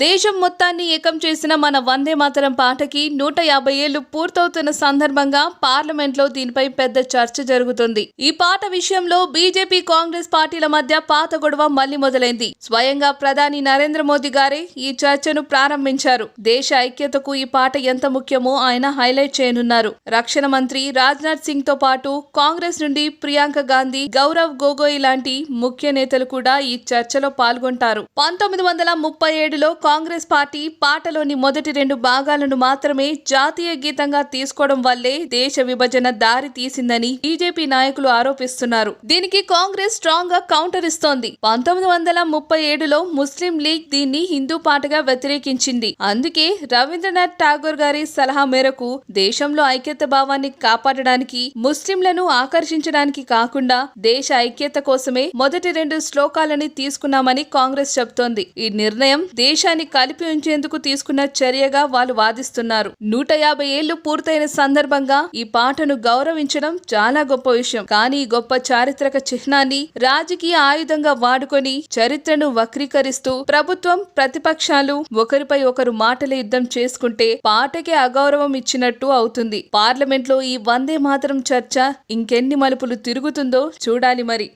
దేశం మొత్తాన్ని ఏకం చేసిన మన వందే మాతరం పాటకి 150 ఏళ్లు పూర్తవుతున్న సందర్భంగా పార్లమెంట్లో దీనిపై పెద్ద చర్చ జరుగుతుంది. ఈ పాట విషయంలో బీజేపీ కాంగ్రెస్ పార్టీల మధ్య పాత గొడవ మళ్లీ మొదలైంది. స్వయంగా ప్రధాని నరేంద్ర మోదీ గారే ఈ చర్చను ప్రారంభించారు. దేశ ఐక్యతకు ఈ పాట ఎంత ముఖ్యమో ఆయన హైలైట్ చేయనున్నారు. రక్షణ మంత్రి రాజ్నాథ్ సింగ్ తో పాటు కాంగ్రెస్ నుండి ప్రియాంక గాంధీ, గౌరవ్ గొగోయ్ లాంటి ముఖ్య నేతలు కూడా ఈ చర్చలో పాల్గొంటారు. 1937లో కాంగ్రెస్ పార్టీ పాటలోని మొదటి 2 భాగాలను మాత్రమే జాతీయ గీతంగా తీసుకోవడం వల్లే దేశ విభజన దారి తీసిందని బీజేపీ నాయకులు ఆరోపిస్తున్నారు. దీనికి కాంగ్రెస్ స్ట్రాంగ్ గా కౌంటర్ ఇస్తోంది. 1937లో ముస్లిం లీగ్ దీన్ని హిందూ పాటగా వ్యతిరేకించింది. అందుకే రవీంద్రనాథ్ ఠాగూర్ గారి సలహా మేరకు దేశంలో ఐక్యత భావాన్ని కాపాడడానికి, ముస్లింలను ఆకర్షించడానికి కాకుండా దేశ ఐక్యత కోసమే మొదటి 2 శ్లోకాలని తీసుకున్నామని కాంగ్రెస్ చెబుతోంది. ఈ నిర్ణయం దేశాన్ని కలిపి ఉంచేందుకు తీసుకున్న చర్యగా వాళ్ళు వాదిస్తున్నారు. 150 ఏళ్లు పూర్తయిన సందర్భంగా ఈ పాటను గౌరవించడం చాలా గొప్ప విషయం. కానీ ఈ గొప్ప చారిత్రక చిహ్నాన్ని రాజకీయ ఆయుధంగా వాడుకొని చరిత్రను వక్రీకరిస్తూ ప్రభుత్వం, ప్రతిపక్షాలు ఒకరిపై ఒకరు మాటల యుద్ధం చేసుకుంటే పాటకే అగౌరవం ఇచ్చినట్టు అవుతుంది. పార్లమెంట్లో ఈ వందే మాతరం చర్చ ఇంకెన్ని మలుపులు తిరుగుతుందో చూడాలి మరి.